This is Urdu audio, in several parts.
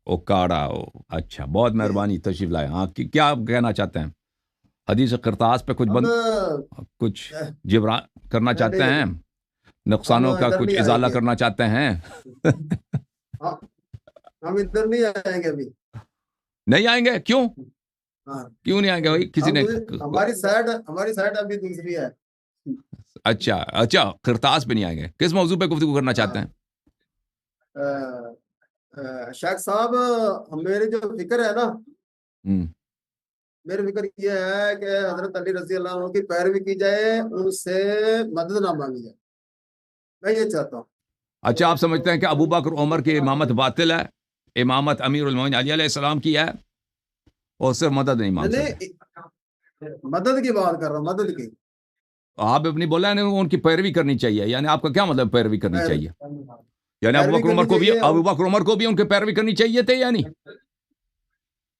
اوکاڑا اچھا، بہت مہربانی، تشریف لائے. ہاں کیا کہنا چاہتے ہیں؟ حدیث قرطاس پہ اب کچھ جبران کرنا نہیں چاہتے نہیں ہیں؟ ابھی ہم نقصانوں کا ادھر کچھ نہیں آئیں ازالہ گے. کرنا چاہتے ہیں؟ ہاں، ہم ادھر نہیں آئیں گے ابھی. نہیں آئیں گے؟ کیوں ہاں، کیوں نہیں آئیں گے بھائی؟ کسی نے ہماری سائڈ ابھی دوسری ہے. اچھا اچھا، قرطاس پہ نہیں آئیں گے. کس موضوع پہ گفتگو کرنا ہاں، چاہتے ہیں؟ شیخ صاحب، میری جو فکر ہے نا، ہم، میری فکر یہ ہے کہ حضرت علی رضی اللہ عنہ کی پیروی کی جائے، ان سے مدد نہ مانگی جائے. میں یہ چاہتا ہوں. اچھا، آپ سمجھتے ہیں کہ ابو بکر عمر کی امامت باطل ہے، امامت امیر المومنین علی علیہ السلام کی ہے، اور صرف مدد نہیں مانگ سکتے؟ نہیں، مدد کی بات کر رہا ہوں، مدد کی. آپ اپنی بولا ہے ان کی پیروی کرنی چاہیے، یعنی آپ کا کیا مطلب پیروی کرنی چاہیے؟ یعنی پیروی کرنی چاہیے. ابو بکر عمر کو بھی ان کی پیروی کرنی چاہیے تھے یا نہیں؟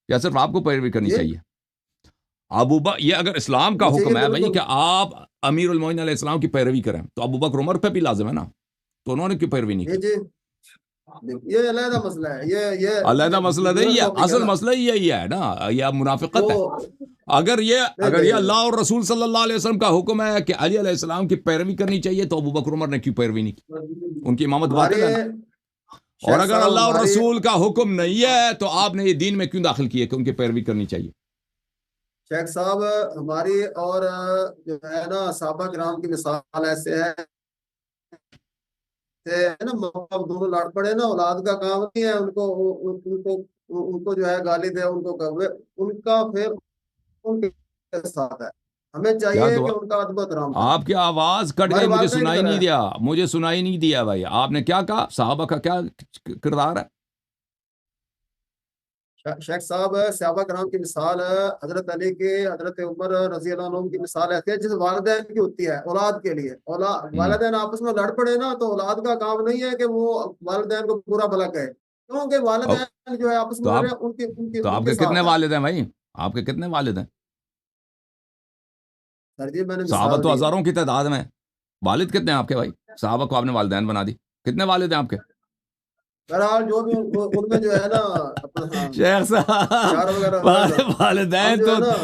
یا صرف آپ کو پیروی کرنی یہ چاہیے؟ یہ اگر اسلام کا کرنی چاہیے حکم ہے بھائی بالکل. کہ آپ امیر المومنین علیہ السلام کی پیروی کریں، تو ابو بکر عمر پہ بھی لازم ہے نا، تو انہوں نے کیوں پیروی نہیں جی کی؟ جی، یہ علیحدہ مسئلہ ہے. علیحدہ مسئلہ نہیں ڈفرینٹ ہے، ٹاپک ہے اصل نا. مسئلہ یہی ہے نا، یہ منافقت ہے. وہ اگر نہیں یہ دیکھیں، اللہ اور رسول صلی اللہ علیہ وسلم کا حکم ہے کہ علی علیہ السلام کی پیروی کرنی چاہیے، تو ابو بکر عمر نے کیوں پیروی نہیں کی؟ ان کی امامت ہمارے باطل ہے نا. اور شیخ اگر صاحب، اللہ اور ہماری رسول کا حکم نہیں ہے تو آپ نے یہ دین میں کیوں داخل کیے کہ ان کی پیروی کرنی چاہیے؟ شیخ صاحب، ہماری اور جو ہے نا صحابہ کرام کی مثال ایسے ہے نا، ماں باپ دونوں لڑ پڑے نا، اولاد کا کام نہیں ہے ان کو جو ہے گالی دے، ان کو ان کا پھر ان کے ساتھ ہے. ہمیں کیا چاہیے دعا؟ کہ ان کا ادب احترام کریں. آپ کی آواز کٹ ہمارے گئی، مجھے والدین کی سنائی طرح نہیں ہے. دیا، مجھے سنائی نہیں دیا بھائی. آپ نے کیا کہا؟ صحابہ کا کیا کردار ہے؟ شیخ صاحب، صحابہ کرام کی مثال حضرت علی کی، حضرت عمر رضی اللہ عنہ کی مثال ایسی ہے جس والدین کی ہوتی ہے اولاد کے لیے. ہم، والدین آپس میں لڑ پڑے نا، تو اولاد کا کام نہیں ہے کہ وہ والدین کو برا بھلا کہے، کیونکہ اب والدین جو ہے آپس تو میں لڑ آپ رہے ہیں، تو ان آپ کے کے کتنے ساتھ ہے. والد ہیں بھائی؟ آپ کے کتنے والد ہیں؟ سر جی، میں نے صحابہ مثال تو دی ہے. ہزاروں کی تعداد میں. والد کتنے ہیں آپ کے بھائی؟ صحابہ کو آپ نے والدین بنا دی. کتنے والد ہیں آپ کے؟ بہرحال جو بھی ان میں جو ہے نا اپنا، ہاں، شیخ صاحب، اشعار وغیرہ ہوئے نا، ہم والدین جو تو ہے نا.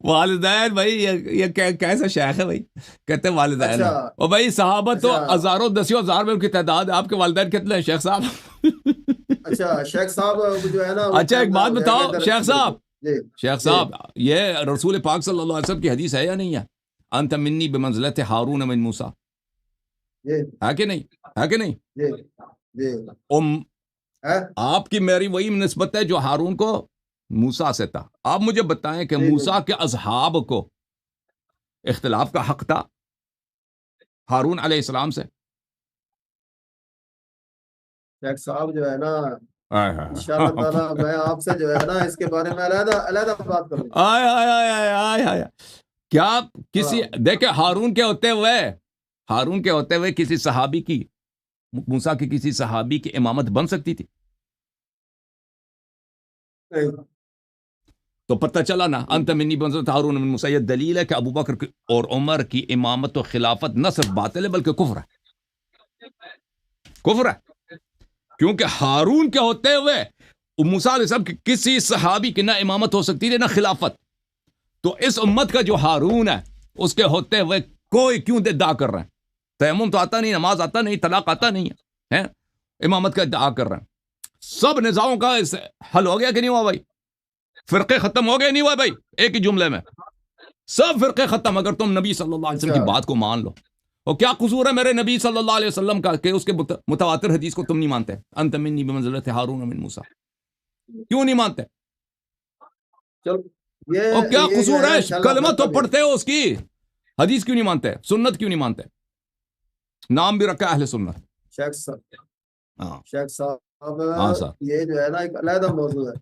والدین بھائی، یہ کیسا شیخ ہے بھائی؟ کہتے ہیں والدین اچھا ہیں. اور بھائی صحابہ تو اچھا ہزاروں دسیوں ہزار میں ان کی تعداد ہے، آپ کے والدین کتنے ہیں شیخ صاحب؟ اچھا، شیخ صاحب جو ہے نا وہ اچھا ایک ٹائم بات ہو جائے گا بتاؤ ادھر. شیخ صاحب، جی شیخ جی صاحب، یہ رسول پاک صلی اللہ علیہ وسلم کی حدیث ہے یا نہیں ہے؟ انت منی بمنزلت ہارون من موسیٰ، جی ہے کہ نہیں؟ ہے کہ نہیں؟ جی جی ہے. آپ کی میری وہی نسبت ہے جو ہارون کو موسیٰ سے تھا. آپ مجھے بتائیں کہ جی جی موسیٰ کے اصحاب کو اختلاف کا حق تھا ہارون علیہ السلام سے؟ شیخ صاحب جو ہے نا، آئے ہائے انشاءاللہ تعالیٰ میں آپ سے جو ہے نا اس کے بارے میں علیحدہ علیحدہ بات کروں گا. آئے آئے آئے آئے آئے آئے. کیا کسی ہاں، دیکھیں ہارون کے ہوتے ہوئے کسی صحابی کی، موسیٰ کی کسی صحابی کی امامت بن سکتی تھی؟ نہیں تو پتہ چلا نا، انت منی بمنزلت ہارون من موسیٰ. یہ دلیل ہے کہ ابو بکر اور عمر کی امامت و خلافت نہ صرف باطل ہے بلکہ کفر ہے. کفر ہے، کیونکہ ہارون کے ہوتے ہوئے موسیٰ علیہ السلام کی کسی صحابی کی نہ امامت ہو سکتی تھی نہ خلافت. تو اس امت کا جو ہارون ہے اس کے ہوتے ہوئے کوئی کیوں ادعا کر رہے ہیں؟ تیمم تو آتا نہیں، نماز آتا نہیں، طلاق آتا نہیں ہے، امامت کا ادعا کر رہے ہیں. سب نزاعوں کا حل ہو گیا کہ نہیں ہوا بھائی؟ فرقے ختم ہو گئے نہیں ہوا بھائی؟ ایک ہی جملے میں سب فرقے ختم، اگر تم نبی صلی اللہ علیہ وسلم اچھا کی بات کو مان لو. اور کیا قصور ہے میرے نبی صلی اللہ علیہ وسلم کا کہ اس کے متواتر حدیث کو تم نہیں مانتے؟ انت منی بمنزلت ہارون من موسیٰ، کیوں نہیں مانتے؟ چلو، اور کیا یہ جو قصور ہے ہے؟ انشاءاللہ کلمہ تو کبھی. پڑھتے ہو اس کی، حدیث کیوں نہیں مانتے؟ سنت کیوں نہیں مانتے؟ نام بھی رکھا اہل سنت. شیخ صاحب ہاں شیخ صاحب ہاں سر، یہ جو ہے نا ایک علیحدہ موضوع ہے.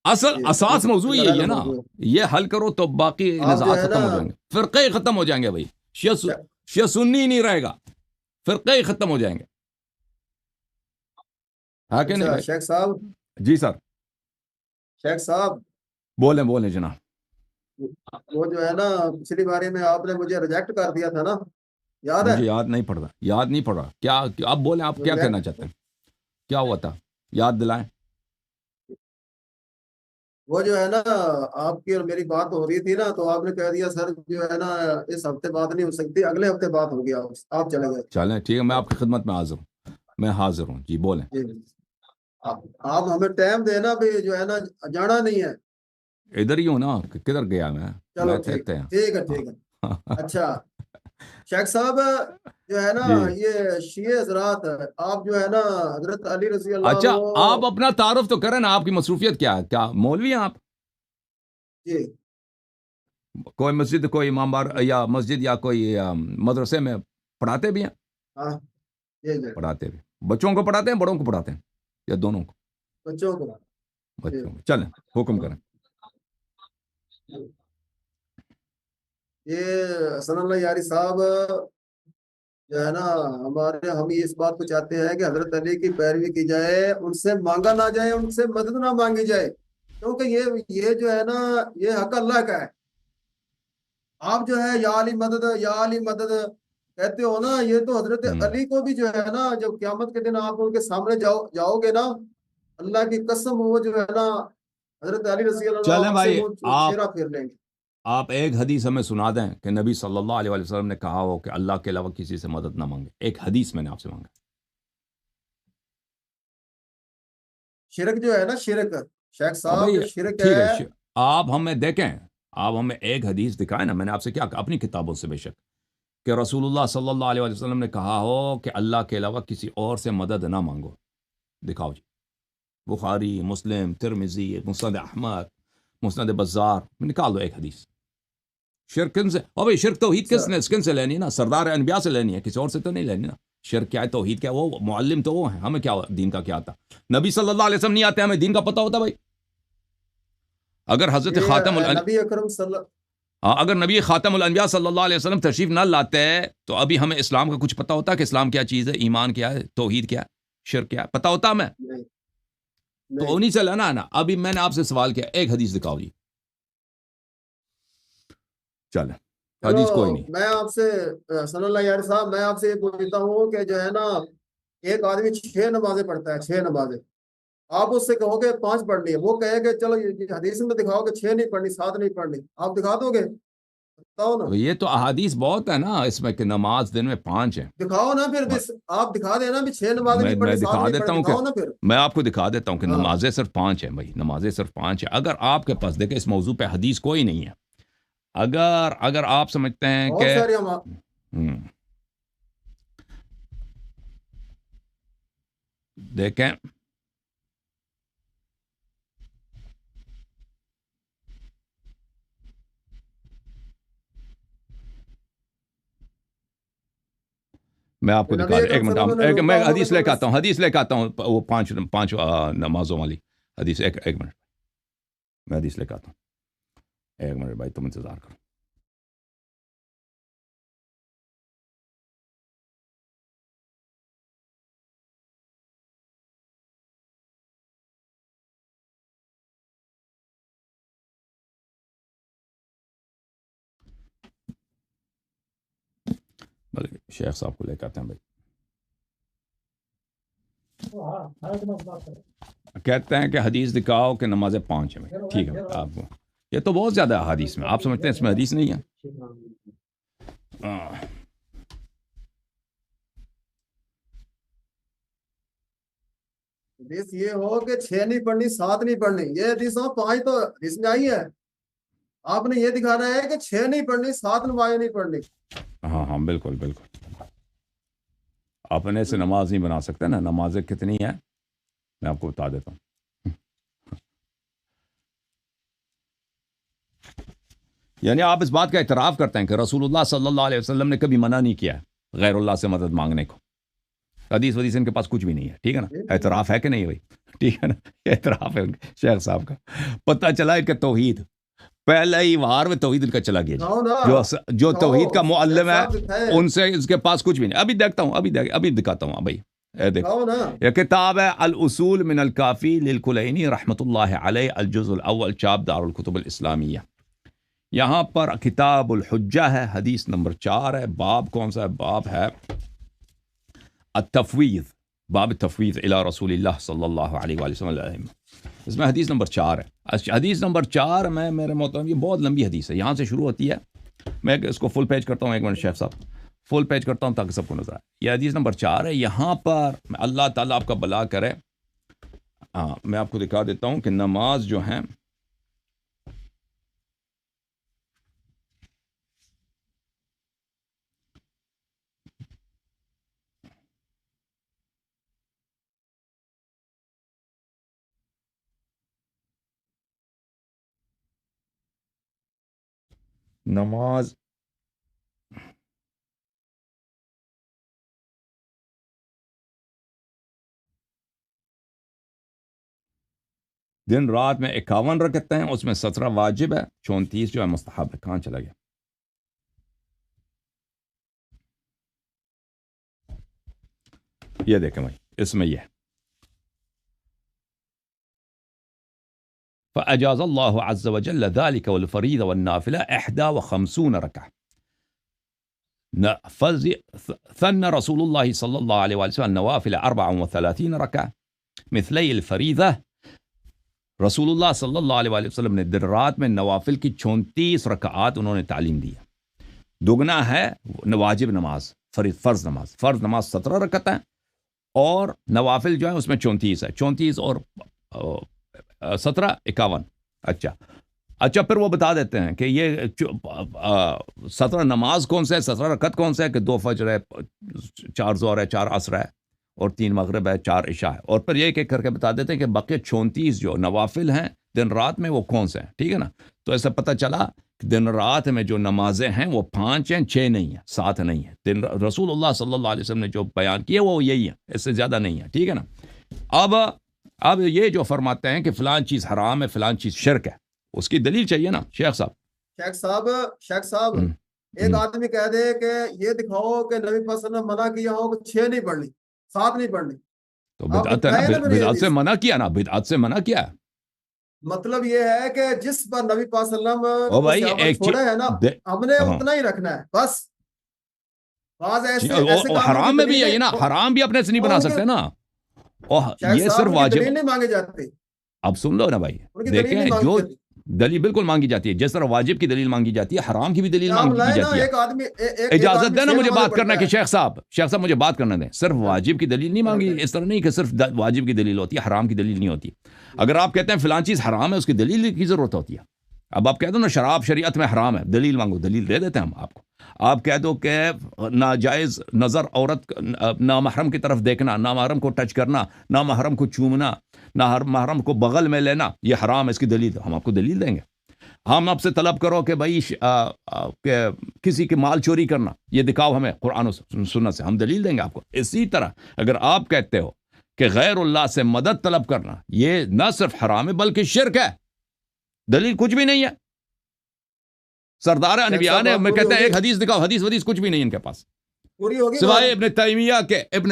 اصل جی، اساس موضوع ایک یہی علیحدہ ہے نا. موضوع ہے. یہ حل کرو تو باقی آپ جو نزاعات ہے نا، ختم ہو جائیں گے، فرقے ہی ختم ہو جائیں گے بھائی. شیعہ سنی ہی نہیں رہے گا، فرقے ہی ختم ہو جائیں گے. ہے کہ نہیں اچھا بھائی؟ شیخ صاحب، جی سر، شیخ صاحب بولیں جناب. وہ جو ہے نا پچھلی باری میں آپ نے مجھے ریجیکٹ کر دیا تھا نا، یاد ہے؟ مجھے یاد نہیں پڑ رہا. کیا آپ بولیں، آپ کیا کہنا ریجیکٹ چاہتے ہیں؟ کیا ہوا تھا؟ یاد دلائیں. وہ جو ہے نا آپ کی اور میری بات ہو رہی تھی نا، تو آپ نے کہہ دیا سر جو ہے نا اس ہفتے بات نہیں ہو سکتی، اگلے ہفتے بات ہو گیا، آپ چلے گئے۔ چلیں ٹھیک ہے، میں آپ کی خدمت میں حاضر ہوں، میں حاضر ہوں جی، بولیں۔ جی آپ ہمیں ٹائم دینا بھی جو ہے نا، جانا نہیں ہے۔ ادھر ہی ہوں نا، کدھر گیا میں؟ چلو میں ٹھیک کہتے ہیں ٹھیک ہے ٹھیک ہے۔ اچھا شیخ صاحب جو ہے نا، جی یہ شیعہ حضرات آپ جو ہے نا حضرت علی رضی اللہ اچھا، عنہ، آپ اپنا تعارف تو کریں نا، آپ کی مصروفیت کیا ہے؟ کیا مولوی ہیں آپ؟ جی کوئی مسجد، کوئی امام بار یا مسجد یا کوئی مدرسے میں پڑھاتے بھی ہیں؟ ہاں جی جی، پڑھاتے بھی، بچوں کو پڑھاتے ہیں بڑوں کو پڑھاتے ہیں یا دونوں کو؟ بچوں کو، جی بچوں کو، چلیں حکم کریں۔ یہ حسن اللہ یاری صاحب جو ہے نا، ہم اس بات کو چاہتے ہیں کہ حضرت علی کی پیروی کی جائے، ان سے مانگا نہ جائے، ان سے مدد نہ مانگی جائے، کیونکہ یہ جو ہے نا یہ حق اللہ کا ہے۔ آپ جو ہے یا علی مدد یا علی مدد کہتے ہو نا، یہ تو حضرت ہوں، علی کو بھی جو ہے نا جب قیامت کے دن آپ ان کے سامنے جاؤ گے نا، اللہ کی قسم وہ جو ہے نا حضرت علی رضی اللہ عنہ چلیں آپ سے بھائی، منہ آپ چہرہ پھیر لیں گے۔ آپ ایک حدیث ہمیں سنا دیں کہ نبی صلی اللہ علیہ وسلم نے کہا ہو کہ اللہ کے علاوہ کسی سے مدد نہ مانگے، ایک حدیث میں نے آپ سے مانگا۔ شرک جو ہے نا، شرک شیخ اب صاحب بھائی جو شرک ٹھیک ہے، ہے، آپ ہمیں دیکھیں، آپ ہمیں ایک حدیث دکھائیں نا، میں نے آپ سے کیا کہا اپنی کتابوں سے بے شک، کہ رسول اللہ صلی اللہ علیہ وسلم نے کہا ہو کہ اللہ کے علاوہ کسی اور سے مدد نہ مانگو، دکھاؤ جی۔ بخاری، مسلم، ترمذی، مسند احمد، مسند بزار، نکال دو ایک حدیث۔ شرک کن سے، او بھائی شرک توحید کن سے لینی ہے نا، سردار انبیاء سے لینی ہے، کسی اور سے تو نہیں لینی نا۔ شرک کیا ہے، توحید کیا ہے، وہ معلم تو وہ ہیں، ہمیں کیا دین کا کیا آتا؟ نبی صلی اللہ علیہ وسلم نہیں آتے، ہمیں دین کا پتہ ہوتا بھائی؟ اگر حضرت خاتم یہ الانبیاء، نبی اکرم صلی اللہ، اگر نبی خاتم الانبیاء صلی اللہ علیہ وسلم تشریف نہ لاتے تو ابھی ہمیں اسلام کا کچھ پتہ ہوتا کہ اسلام کیا چیز ہے، ایمان کیا ہے، توحید کیا ہے، شرک کیا ہے، پتہ ہوتا ہمیں؟ نہیں تو نہیں، انہی سے لینا ہے نا۔ ابھی میں نے آپ سے سوال کیا، ایک حدیث دکھاؤ جی، چلیں چلو حدیث کوئی نہیں۔ میں آپ سے حسن اللہ یار صاحب، میں آپ سے یہ پوچھتا ہوں کہ جو ہے نا ایک آدمی 6 نمازیں پڑھتا ہے، 6 نمازیں، آپ اس سے کہو گے 5 پڑھنی ہے، وہ کہے کہ چلو یہ حدیث میں دکھاؤ کہ 6 نہیں پڑھنی، 7 نہیں پڑھنی، آپ دکھا دو گے؟ بتاؤ نا، یہ تو احادیث بہت ہے نا اس میں کہ نماز دن میں 5 ہیں۔ دکھاؤ نا پھر آپ دکھا دینا بھی 6 نمازیں نہیں میں پڑھنی، 7 دکھا نہیں دیتا پڑھنی، ہوں کہ دکھاؤ نا پھر۔ میں آپ کو دکھا دیتا ہوں کہ ہاں نمازیں صرف 5 ہیں بھائی، نمازیں صرف 5 ہیں۔ اگر آپ کے پاس دیکھیں اس موضوع پہ حدیث کوئی نہیں ہے، اگر آپ سمجھتے ہیں بہت کہ ساری ہم، ہم، دیکھیں میں آپ کو دکھا نبی دیں، ایک اکرم منٹ، صلی اللہ علیہ وسلم نے ایک میں روکا ہو کہ حدیث لے کے آتا ہوں، حدیث لے کے آتا ہوں، وہ پانچ نمازوں والی حدیث، ایک منٹ، میں حدیث لے کے آتا ہوں، ایک منٹ بھائی تم انتظار کرو۔ بلکہ شیخ صاحب کو لے کے آتے ہیں بھائی، کہتے ہیں کہ حدیث دکھاؤ کہ نمازیں 5 ہیں بھائی، ٹھیک ہے آپ کو، یہ تو بہت زیادہ ہے حدیث میں، آپ سمجھتے ہیں اس میں حدیث نہیں ہے؟ حدیث یہ ہو کہ 6 نہیں پڑھنی، 7 نہیں پڑھنی، یہ حدیث ہو 5 تو حدیث میں آئی ہے، آپ نے یہ دکھانا ہے کہ 6 نہیں پڑھنی، 7 نمازیں نہیں پڑھنی۔ ہاں ہاں بالکل بالکل، اپنے سے نماز نہیں بنا سکتے نا، نمازیں کتنی ہیں میں آپ کو بتا دیتا ہوں۔ یعنی آپ اس بات کا اعتراف کرتے ہیں کہ رسول اللہ صلی اللہ علیہ وسلم نے کبھی منع نہیں کیا ہے غیر اللہ سے مدد مانگنے کو، حدیث ودیث ان کے پاس کچھ بھی نہیں ہے، ٹھیک ہے نا؟ اعتراف ہے کہ نہیں بھائی؟ ٹھیک ہے نا، اعتراف ہے ان کے شیخ صاحب کا، پتہ چلا ان کا توحید پہلے ہی وار میں توحید ان کا چلا گیا دکھاؤ نا، جی، جو توحید کا دکھاؤ معلم شیخ ہے صاحب، دکھائے، ان سے اس کے پاس کچھ بھی نہیں۔ ابھی دیکھتا ہوں، ابھی دکھاتا ہوں بھائی، دیکھ، دکھاؤ نا۔ یہ کتاب ہے الاصول من الکافی للکلینی رحمۃ اللہ علیہ، الجزء الاول، چاپ دار الکتب الاسلامیہ، یہاں پر کتاب الحجہ ہے، حدیث نمبر 4 ہے، باب کون سا ہے؟ باب ہے التفویض، باب التفویض الی رسول اللہ صلی اللہ علیہ وآلہ وسلم، اس میں حدیث نمبر 4 ہے۔ حدیث نمبر 4 میں میرے محترم یہ بہت لمبی حدیث ہے، یہاں سے شروع ہوتی ہے. میں اس کو فل پیج کرتا ہوں، ایک منٹ شیخ صاحب، فل پیج کرتا ہوں تاکہ سب کو نظر آئے. یہ حدیث نمبر 4 ہے. یہاں پر اللہ تعالیٰ آپ کا بھلا کرے. میں آپ کو دکھا دیتا ہوں کہ نماز جو ہیں نماز دن رات میں 51 رکعتیں ہیں، اس میں 17 واجب ہے، 34 جو ہے مستحب ہے. کہاں چلا گیا؟ یہ دیکھیں بھائی، اس میں یہ فأجاز الله عز وجل ذلك والفريضة والنافلة 51 ركعة. ثنى رسول الله صلى الله عليه وسلم النوافل 34 ركعة مثلي الفريضة. رسول اللہ صلی اللہ علیہ وسلم نے دن رات میں نوافل کی 34 رکعات انہوں نے تعلیم دی. دگنا ہے واجب نماز، فرض نماز. فرض نماز 17 رکعت ہے اور نوافل جو ہے اس میں 34 ہے. 34 اور 17 51. اچھا پھر وہ بتا دیتے ہیں کہ یہ 17 نماز کون سے ہے، 17 رکعت کون سے ہے، کہ 2 فجر ہے، 4 ظہر ہے، 4 عصر ہے اور 3 مغرب ہے، 4 عشاء ہے. اور پھر یہ کہ کر کے بتا دیتے ہیں کہ باقی 34 جو نوافل ہیں دن رات میں وہ کون سے ہیں. ٹھیک ہے نا؟ تو ایسا پتہ چلا کہ دن رات میں جو نمازیں ہیں وہ 5 ہیں، 6 نہیں ہیں، 7 نہیں ہیں. رسول اللہ صلی اللہ علیہ وسلم نے جو بیان کیا وہ یہی ہے، اس سے زیادہ نہیں ہے. ٹھیک ہے نا؟ اب یہ جو فرماتے ہیں کہ فلان چیز حرام ہے، فلان چیز شرک ہے، اس کی دلیل چاہیے نا شیخ صاحب. شیخ صاحب ایک آدمی کہہ دے کہ یہ دکھاؤ کہ نبی پاک صلی اللہ علیہ وسلم منع کیا ہو کہ 6 نہیں پڑھنی، 7 نہیں پڑھنی، تو بدعت ہے نا، بدعت سے منع کیا نا، بدعت سے منع کیا. مطلب یہ ہے کہ جس پر نبی پاک صلی اللہ علیہ او بھائی وسلم ایک چھوڑا ہے نا ہم نے اتنا ہی رکھنا ہے بس. بعض ایسے حرام میں بھی ہے نا، حرام بھی اپنے سے نہیں بنا سکتے نا. یہ صرف واجب نہیں مانگے جاتے. اب سن لو نا بھائی، دیکھیں جو دلیل بالکل مانگی جاتی ہے، جس طرح واجب کی دلیل مانگی جاتی ہے حرام کی بھی دلیل مانگی جاتی ہے. اجازت دینا مجھے بات کرنا کہ شیخ صاحب مجھے بات کرنا دیں. صرف واجب کی دلیل نہیں مانگی، اس طرح نہیں کہ صرف واجب کی دلیل ہوتی ہے، حرام کی دلیل نہیں ہوتی. اگر آپ کہتے ہیں فلان چیز حرام ہے، اس کی دلیل کی ضرورت ہوتی ہے. اب آپ کہہ دو نا شراب شریعت میں حرام ہے، دلیل مانگو، دلیل دے دیتے ہیں ہم آپ کو. آپ کہہ دو کہ ناجائز نظر عورت نامحرم کی طرف دیکھنا، نامحرم کو ٹچ کرنا، نامحرم کو چومنا، نامحرم کو بغل میں لینا، یہ حرام ہے، اس کی دلیل ہم آپ کو دلیل دیں گے. ہم آپ سے طلب کرو کہ بھائی کہ کسی کے مال چوری کرنا، یہ دکھاؤ ہمیں قرآن و سنت سے، ہم دلیل دیں گے آپ کو. اسی طرح اگر آپ کہتے ہو کہ غیر اللہ سے مدد طلب کرنا یہ نہ صرف حرام ہے بلکہ شرک ہے، دلیل کچھ بھی نہیں ہے. سردار انبیاء نے میں کہتے ہیں ایک حدیث دکھاؤ، حدیث کچھ بھی نہیں ان کے پاس سوائے ابن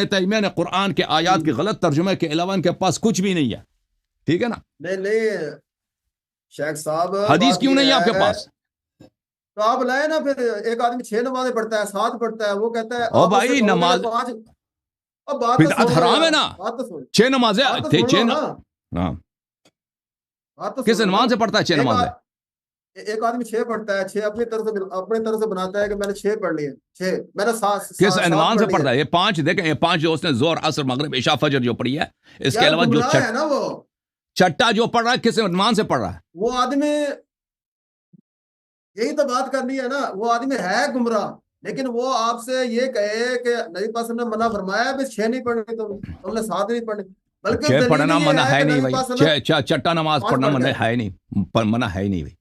تیمیہ نے قرآن کے آیات کے غلط ترجمے کے علاوہ ان کے پاس کچھ بھی نہیں ہے. ٹھیک ہے نا؟ نہیں شیخ صاحب حدیث کیوں نہیں ہے آپ کے پاس؟ تو آپ لائے نا. پھر ایک آدمی 6 نمازیں پڑھتا ہے، 7 پڑھتا ہے، وہ کہتا ہے او بھائی نماز بدعت حرام ہے نا. 6 نمازیں کس عنوان سے پڑھتا ہے 6 نمازیں؟ ایک آدمی 6 پڑھتا ہے، 6 اپنی طرف سے بناتا ہے کہ میں نے 6 پڑھ لی ہے، 6 میں نے 7 کس عنوان سے پڑھتا ہے؟ یہ 5 دیکھیں، یہ 5 جو اس نے زور عصر مغرب عشاء فجر جو پڑھی ہے، اس کے علاوہ جو ہے نا وہ چھٹا جو پڑھ رہا ہے کس عنوان سے پڑھ رہا ہے؟ وہ آدمی، یہی تو بات کرنی ہے نا، وہ آدمی ہے گمراہ، لیکن وہ آپ سے یہ کہے کہ نبی پاک نے منع فرمایا ہے 6 نہیں پڑھنی، تو ہم نے 7 نہیں پڑھنی، بلکہ پڑھنا منع ہے نہیں بھائی. چٹا نماز پڑھنا منع ہے نہیں، منع ہے نہیں بھائی.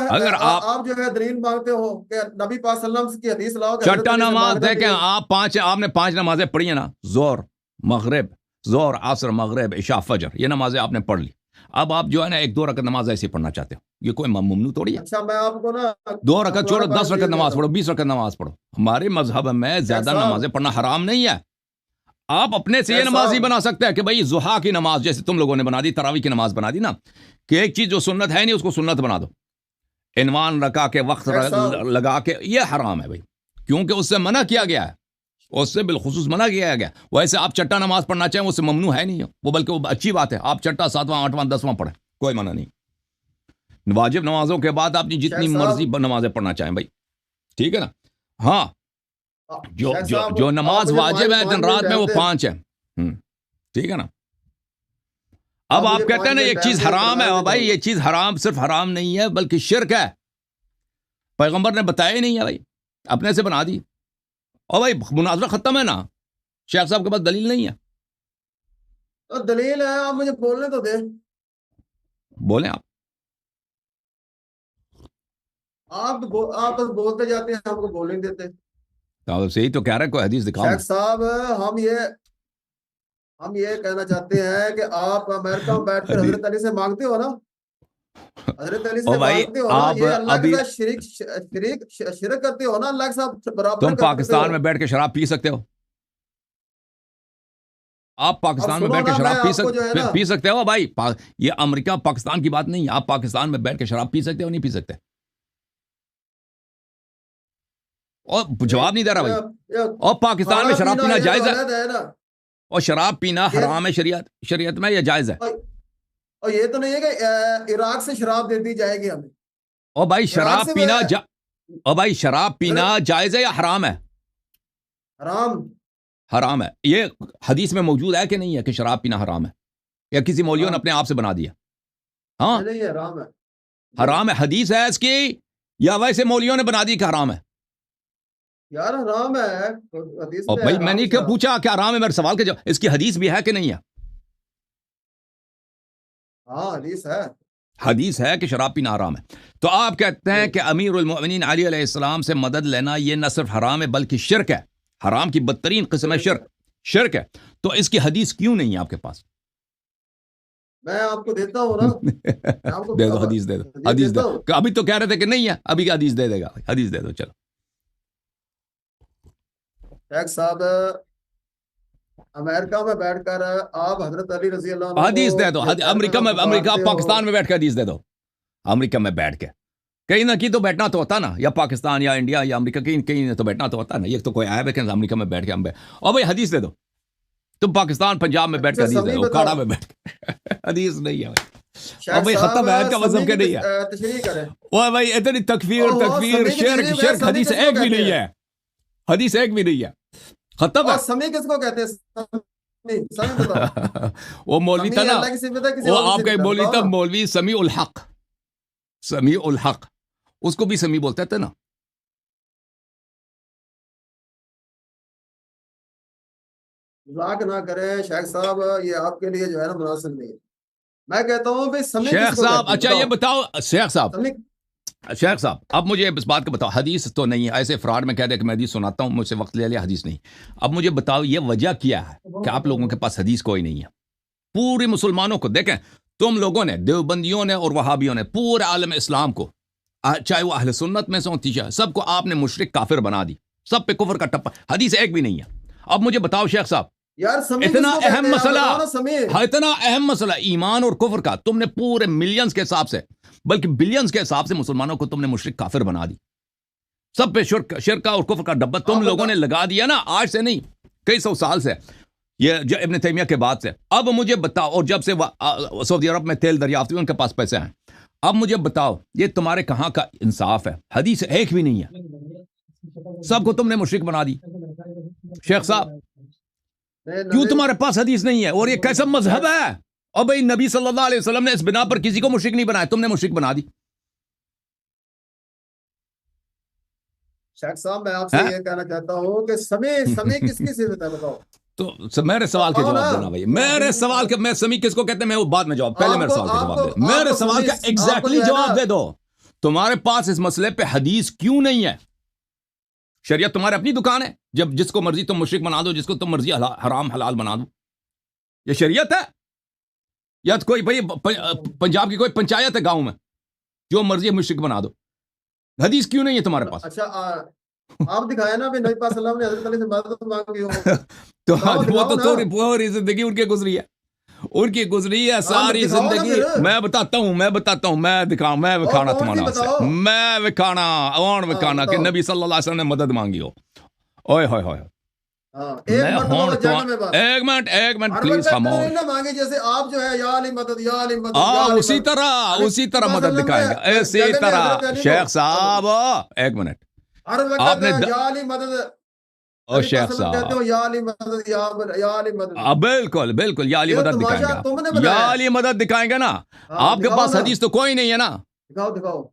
اگر آپ جو ہے دلیل مانگتے ہو کہ نبی پاک صلی اللہ علیہ وسلم کی حدیث لاؤ، چٹا نماز دیکھیں آپ نے 5 نمازیں پڑھی ہیں نا، زور عصر مغرب عشاء فجر، یہ نمازیں آپ نے پڑھ لی. اب آپ جو ہے نا 1-2 رکعت نماز ایسی پڑھنا چاہتے ہو، یہ کوئی ممنوع تھوڑی ہے. اچھا میں آپ کو نا 2 رکعت چھوڑو، 10 رکعت نماز پڑھو، 20 رکعت نماز پڑھو. ہمارے مذہب میں زیادہ نمازیں پڑھنا حرام نہیں ہے. آپ اپنے سے یہ نماز ہی بنا سکتے ہیں کہ بھائی ضحیٰ کی نماز جیسے تم لوگوں نے بنا دی، تراویح کی نماز بنا دی نا، کہ ایک چیز جو سنت ہے نہیں اس کو سنت بنا دو، عنوان رکھا کے وقت لگا کے. یہ حرام ہے بھائی، کیونکہ اس سے منع کیا گیا ہے، اس سے بالخصوص منع کیا گیا. ویسے آپ چٹا نماز پڑھنا چاہیں اس سے ممنوع ہے نہیں وہ، بلکہ وہ اچھی بات ہے. آپ چٹا 7واں 8واں 10واں پڑھیں، کوئی منع نہیں. واجب نمازوں کے بعد آپ جتنی مرضی نمازیں پڑھنا چاہیں بھائی، ٹھیک ہے نا. ہاں جو نماز واجب ہے دن رات میں وہ 5 ہے. ٹھیک ہے نا. اب آپ کہتے ہیں نا ایک چیز حرام ہے. بھائی یہ چیز حرام صرف حرام نہیں ہے بلکہ شرک ہے. پیغمبر نے بتایا ہی نہیں ہے بھائی، اپنے سے بنا دی. اور بھائی مناظرہ ختم ہے نا. شیخ صاحب کے پاس دلیل نہیں ہے. دلیل ہے، آپ مجھے بولنے تو دیں. بولیں آپ بس بولتے جاتے ہیں، ہم کو بولنے نہیں دیتے. تو صحیح تو کہہ رہے ہیں، کوئی حدیث دکھاؤ. شیخ صاحب ہم یہ کہنا چاہتے ہیں کہ آپ امریکہ میں بیٹھ کر حضرت علی سے مانگتے ہو نا، حضرت علی سے مانگتے ہو نا، یہ اللہ کے ساتھ شرک کرتے ہو نا، اللہ کے ساتھ برابر. تم پاکستان میں بیٹھ کے شراب پی سکتے ہو؟ آپ پاکستان میں بیٹھ کے شراب پی سکتے ہو بھائی؟ یہ امریکہ پاکستان کی بات نہیں ہے. آپ پاکستان میں بیٹھ کے شراب پی سکتے ہو نہیں پی سکتے؟ اور جواب نہیں دے رہا بھائی. اور پاکستان میں شراب پینا جائز ہے؟ اور شراب پینا حرام ہے شریعت میں یا جائز ہے؟ اور یہ تو نہیں ہے کہ عراق سے شراب دے دی جائے گی ہمیں. اور بھائی شراب پینا جائز ہے یا حرام ہے؟ حرام ہے. یہ حدیث میں موجود ہے کہ نہیں ہے کہ شراب پینا حرام ہے، یا کسی مولوی نے اپنے آپ سے بنا دیا؟ ہاں حرام ہے. حدیث ہے اس کی یا ویسے مولویوں نے بنا دی کہ حرام ہے؟ یار حرام ہے. اور بھائی میں نے کیا پوچھا کہ حرام ہے، میرے سوال کے جواب. اس کی حدیث بھی ہے کہ نہیں ہے؟ ہاں حدیث ہے کہ شراب پینا حرام ہے. تو آپ کہتے ہیں کہ امیر المؤمنین علی علیہ السلام سے مدد لینا یہ نہ صرف حرام ہے بلکہ شرک ہے. حرام کی بدترین قسم ہے شرک ہے. تو اس کی حدیث کیوں نہیں ہے آپ کے پاس؟ میں آپ کو دیتا ہوں نا. دے دو حدیث دے دو. ابھی تو کہہ رہے تھے کہ نہیں ہے، ابھی کی حدیث دے دے گا. حدیث دے دو. چلو شیخ صاحب امریکہ میں بیٹھ کر آپ حضرت علی رضی اللہ عنہ حدیث دے دو. امریکہ پاکستان میں بیٹھ کے حدیث دے دو. امریکہ میں بیٹھ کے کہیں نہ کہیں تو بیٹھنا تو ہوتا نا، یا پاکستان یا انڈیا یا امریکہ کہیں تو بیٹھنا تو ہوتا نا. یہ تو کوئی عیب ہے کہ امریکہ میں بیٹھ کے ہم اور بھائی حدیث دے دو. تم پاکستان پنجاب میں بیٹھ کے حدیث دے دو، کاڑا میں بیٹھ کے حدیث نہیں ہے بھائی. بھائی ختم ہے کا مذہب کے نہیں ہے. تشریح کریں. وہ بھائی اتنی تکفیر شرک حدیث ایک بھی نہیں ہے. حدیث ایک بھی نہیں ہے. ختم ہے. سمی کس کو کہتے ہیں؟ وہ مولوی تھا نا، وہ آپ کا مولوی تھا، مولوی سمیع الحق. سمیع الحق اس کو بھی سمیع بولتے تھے نا. مذاق نہ کریں شیخ صاحب، یہ آپ کے لیے جو ہے نا مناسب نہیں ہے. میں کہتا ہوں بھائی سمیع شیخ صاحب. اچھا یہ بتاؤ شیخ صاحب اب مجھے اس بات کا بتاؤ. حدیث تو نہیں ہے، ایسے فراڈ میں کہہ دے کہ میں حدیث سناتا ہوں، مجھ سے وقت لے لیا، حدیث نہیں. اب مجھے بتاؤ یہ وجہ کیا ہے کہ آپ لوگوں کے پاس حدیث کوئی نہیں ہے؟ پورے مسلمانوں کو دیکھیں، تم لوگوں نے، دیوبندیوں نے اور وہابیوں نے، پورے عالم اسلام کو، چاہے وہ اہل سنت میں سے ہوں، سب کو آپ نے مشرک کافر بنا دی. سب پہ کفر کا ٹپا. حدیث ایک بھی نہیں ہے. اب مجھے بتاؤ شیخ صاحب، اتنا اہم مسئلہ ایمان اور کفر کا تم نے پورے ملینز کے حساب سے، بلکہ بلینز کے حساب سے مسلمانوں کو تم نے مشرک کافر بنا دی. سب پہ شرک اور کفر کا ڈبہ تم لوگوں نے لگا دیا نا. آج سے نہیں، کئی سو سال سے، یہ جو ابن تیمیہ کے بعد سے. اب مجھے بتاؤ، اور جب سے سعودی عرب میں تیل دریافت ہوئی ان کے پاس پیسے ہیں. اب مجھے بتاؤ یہ تمہارے کہاں کا انصاف ہے؟ حدیث ایک بھی نہیں ہے، سب کو تم نے مشرک بنا دی. شیخ صاحب کیوں تمہارے پاس حدیث نہیں ہے؟ اور یہ کیسا مذہب ہے؟ اور بھائی نبی صلی اللہ علیہ وسلم نے اس بنا پر کسی کو مشرک نہیں بنایا، تم نے مشرک بنا دی. شیخ صاحب میں آپ سے یہ کہنا چاہتا ہوں کہ سمیع کس کی صفت ہے بتاؤ. تو میرے سوال کے جواب دینا بھائی. میرے سوال کا میں سمیع کس کو کہتے ہیں میں وہ بعد میں جواب، پہلے میرے سوال کا جواب دے. میرے سوال کا ایگزیکٹلی جواب دے دو. تمہارے پاس اس مسئلے پہ حدیث کیوں نہیں ہے؟ شریعت تمہارے اپنی دکان ہے، جب جس کو مرضی تم مشرک بنا دو، جس کو تم مرضی حرام حلال بنا دو. یہ شریعت ہے یا کوئی بھائی پنجاب کی کوئی پنچایت ہے گاؤں میں، جو مرضی مشرک بنا دو؟ حدیث کیوں نہیں ہے تمہارے پاس؟ اچھا آپ دکھائے نا بھی نبی پاک صلی اللہ علیہ وسلم نے حضرت علی سے مدد مانگی ہو. تو وہ تو تھوڑی پوری زندگی ان کی گزری ہے، ان کی گزری ہے ساری زندگی. میں بتاتا ہوں میں دکھاؤں، میں وکھانا تمہارا سے، میں وکھانا کہ نبی صلی اللہ علیہ وسلم نے مدد مانگی ہو. اوئے ہوئے ہوئے ہاں ایک میں مرتبہ ہوں وہ جہنم میں بس ایک منٹ ہر پلیز وقت خاموش. نہیں نہ مانگے جیسے آپ جو ہے یا علی مدد یا علی مدد یا علی اسی مدد. طرح نبی اسی صلی طرح اللہ علیہ مدد وسلم دکھائیں گے نے اسی جگہ میں طرح. حضرت علی کو شیخ صاحب ایک منٹ. ہر آپ وقت نے یا علی مدد او نبی شیخ صلی اللہ علیہ وسلم کہتے صاحب ہو یا علی مدد یا علی مدد. بالکل بالکل یا علی یہ مدد دکھائیں گے تماشا تم نے آپ. بنایا یا ہے. علی مدد دکھائیں گے نا. ہاں آپ کے دکھاؤ پاس نا, حدیث تو کوئی نہیں ہے نا. دکھاؤ دکھاؤ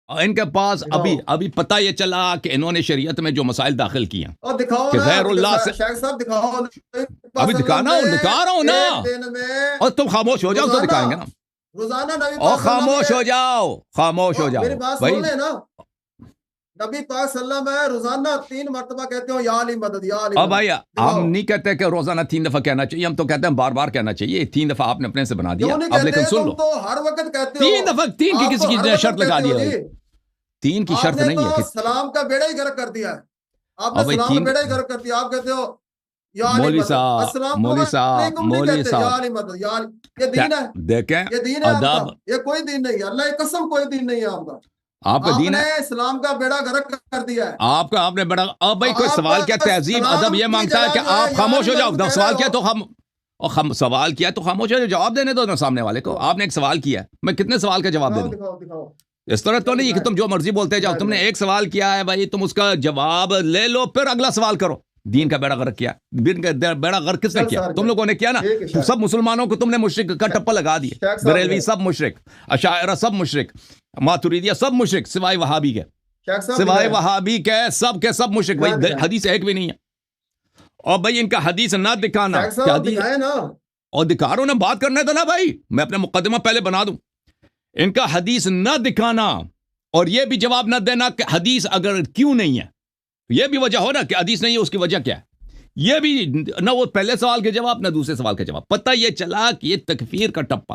ان کے پاس دکھاؤ ابھی پتہ یہ چلا کہ انہوں نے شریعت میں جو مسائل داخل کیے ہیں اور دکھاؤ کہ نا غیر اللہ سے. شیخ صاحب دکھاؤ. نبی ابھی صلی اللہ دکھانا علیہ ہوں وسلم دکھا رہا ہوں نے نا. ایک دن میں اور تم خاموش ہو جاؤ تو دکھائیں گے نا. روزانہ نبی اور پاک صلی اللہ خاموش علیہ ہو جاؤ خاموش ہو وسلم جاؤ میری بات بھائی. سن لیں نا. نبی پاک صلی اللہ علیہ وسلم روزانہ 3 مرتبہ کہتے ہو یا علی مدد یا علی اب مدد. بھائی ہم دکھاؤ نہیں کہتے کہ روزانہ 3 دفعہ کہنا چاہیے. ہم تو کہتے ہیں بار بار کہنا چاہیے. 3 دفعہ آپ نے اپنے سے بنا دیا. کیوں نہیں اب کہتے لیکن سن تم لو تو ہر وقت کہتے 3 ہو. دفعہ 3 کی آپ کسی تو ہر کی وقت شرط لگا کہتے دی ہو ہے. جی. 3 کی آپ شرط نے نہیں تو ہے کہ سلام کا بیڑا ہی غرق کر دیا ہے. آپ نے اب بھائی سلام کا 3 بیڑا ہی غرق کر دیا. آپ کہتے ہو یا علی مولوی مدد. صاحب السلام مولوی صاحب علیکم نہیں مولوی کہتے یا صاحب علی مدد یا علی. یہ دین ہے. دیکھیں یہ دین ہے آپ کا. ادب یہ کوئی دین نہیں ہے. اللہ کی قسم کوئی دین نہیں ہے آپ کا. آپ کا آپ دین نے ہے. اسلام کا بیڑا غرق کر دیا ہے. آپ نے بڑا. اب بھائی کوئی آپ سوال کیا تہذیب ادب سلام یہ کی مانگتا ہے جگہ کہ جو ہے آپ یا خاموش علی ہو جاؤ. مدد کہہ سوال رہے کیا ہو. تو سوال کیا تو خاموش ہو جاؤ. جواب دینے دو نا سامنے والے کو. آپ نے ایک سوال کیا ہے میں کتنے سوال کا جواب دے دکھاؤ دوں. دکھاؤ دکھاؤ اس طرح تو نہیں کہ تم جو مرضی بولتے جاؤ. تم نے ایک سوال کیا ہے بھائی تم اس کا جواب لے لو پھر اگلا سوال کرو. دین کا بیڑا غرق کیا. دین کا بیڑا غرق کس نے چل کیا. سر تم لوگوں نے کیا نا. ٹھیک ہے سب مسلمانوں کو تم نے مشرک کا ٹپا لگا دیا. شیخ صاحب بریلوی سب مشرک. اشاعرہ سب مشرک. ماتریدیہ سب مشرک سوائے وہابی کے. شیخ صاحب سوائے دکھائیں. وہابی کے سب مشرک. دکھائیں بھائی دکھائیں. حدیث ایک بھی نہیں ہے. اور بھائی ان کا حدیث نہ دکھانا شیخ کہ صاحب حدیث دکھائیں نا. اور دکھا رہا ہوں نا بات کرنے دو نا بھائی. میں اپنے مقدمہ پہلے بنا دوں. ان کا حدیث نہ دکھانا اور یہ بھی جواب نہ دینا کہ حدیث اگر کیوں نہیں ہے. یہ بھی وجہ ہو نا کہ حدیث نہیں ہے اس کی وجہ کیا ہے. یہ بھی نہ وہ پہلے سوال کے جواب نہ دوسرے سوال کے جواب. پتہ یہ چلا کہ یہ تکفیر کا ٹپا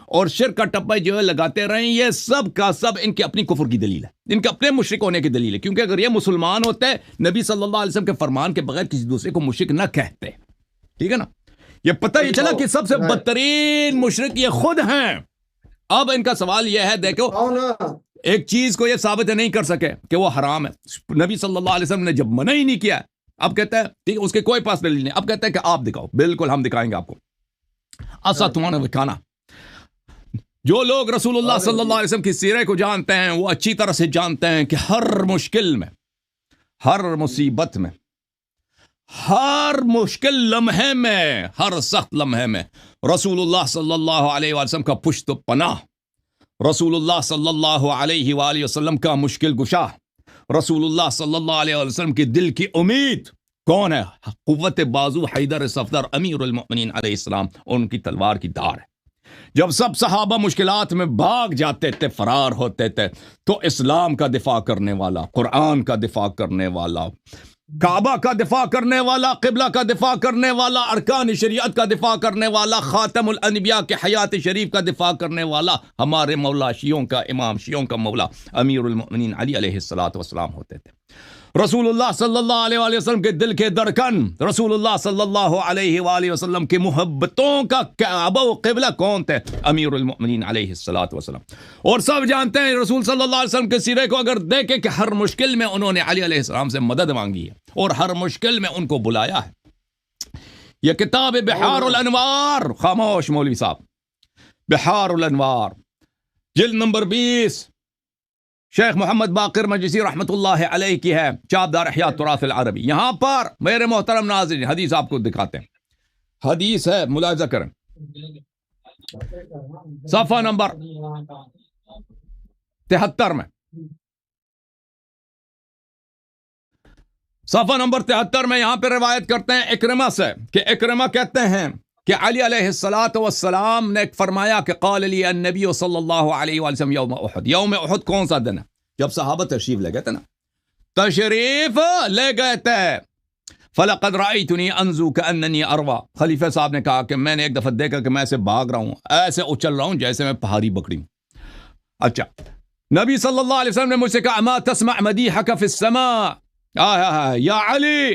اور شرک کا ٹپا جو ہے لگاتے رہیں. یہ سب کا سب ان کے اپنی کفر کی دلیل ہے. ان کے اپنے مشرک ہونے کی دلیل ہے. کیونکہ اگر یہ مسلمان ہوتے نبی صلی اللہ علیہ وسلم کے فرمان کے بغیر کسی دوسرے کو مشرک نہ کہتے. ٹھیک ہے نا. یہ پتہ یہ چلا کہ سب سے بدترین مشرک یہ خود ہیں. اب ان کا سوال یہ ہے دیکھو ایک چیز کو یہ ثابت نہیں کر سکے کہ وہ حرام ہے. نبی صلی اللہ علیہ وسلم نے جب منع ہی نہیں کیا اب کہتا ہے ٹھیک ہے اس کے کوئی پاس دلیل نہیں. اب کہتا ہے کہ آپ دکھاؤ. بالکل ہم دکھائیں گے آپ کو. ایسا تمہارا دکھانا. جو لوگ رسول اللہ صلی اللہ علیہ وسلم کی سیرت کو جانتے ہیں وہ اچھی طرح سے جانتے ہیں کہ ہر مشکل میں ہر مصیبت میں ہر مشکل لمحے میں ہر سخت لمحے میں رسول اللہ صلی اللہ علیہ وسلم کا پشت و پناہ. رسول اللہ صلی اللہ علیہ وآلہ وسلم کا مشکل گشا. رسول اللہ صلی اللہ علیہ وسلم کی دل کی امید کون ہے. قوت بازو حیدر صفدر امیر المؤمنین علیہ السلام. ان کی تلوار کی دار ہے. جب سب صحابہ مشکلات میں بھاگ جاتے تھے فرار ہوتے تھے تو اسلام کا دفاع کرنے والا, قرآن کا دفاع کرنے والا, کعبہ کا دفاع کرنے والا, قبلہ کا دفاع کرنے والا, ارکان شریعت کا دفاع کرنے والا, خاتم الانبیاء کے حیات شریف کا دفاع کرنے والا ہمارے مولا شیعوں کا امام, شیعوں کا مولا امیر المؤمنین علی علیہ السلام ہوتے تھے. رسول اللہ صلی اللہ علیہ وآلہ وسلم کے دل کے درکن, رسول اللہ صلی اللہ علیہ وآلہ وسلم کی محبتوں کا کعبہ و قبلہ کون تھے؟ امیر المؤمنین علیہ السلام. اور سب جانتے ہیں رسول صلی اللہ علیہ وسلم کے سیرے کو اگر دیکھیں کہ ہر مشکل میں انہوں نے علی علیہ السلام سے مدد مانگی ہے اور ہر مشکل میں ان کو بلایا ہے. یہ کتاب بحار الانوار, خاموش مولوی صاحب, بحار الانوار جلد نمبر 20 شیخ محمد باقر مجلسی رحمت اللہ علیہ کی ہے, چاپدار احیاء تراث العربی. یہاں پر میرے محترم ناظرین حدیث آپ کو دکھاتے ہیں. حدیث ہے ملاحظہ کریں صفحہ نمبر 73 میں. صفحہ نمبر 73 میں یہاں پہ روایت کرتے ہیں اکرمہ سے کہ اکرمہ کہتے ہیں کہ علی علیہ السلام نے فرمایا کہ قال لی النبی صلی اللہ علیہ وسلم یوم احد. یوم احد کون سا دن ہے؟ جب صحابہ تشریف لے گئے تھے نا, تشریف لے گئے تھے. فلقد رأیتنی انزو کأننی اروا. خلیفہ صاحب نے کہا کہ میں نے ایک دفعہ دیکھا کہ میں ایسے بھاگ رہا ہوں, ایسے اچل رہا ہوں جیسے میں پہاڑی بکری ہوں. اچھا, نبی صلی اللہ علیہ وسلم نے مجھ سے کہا اما تسمع مدیحک فی السماء یا علی,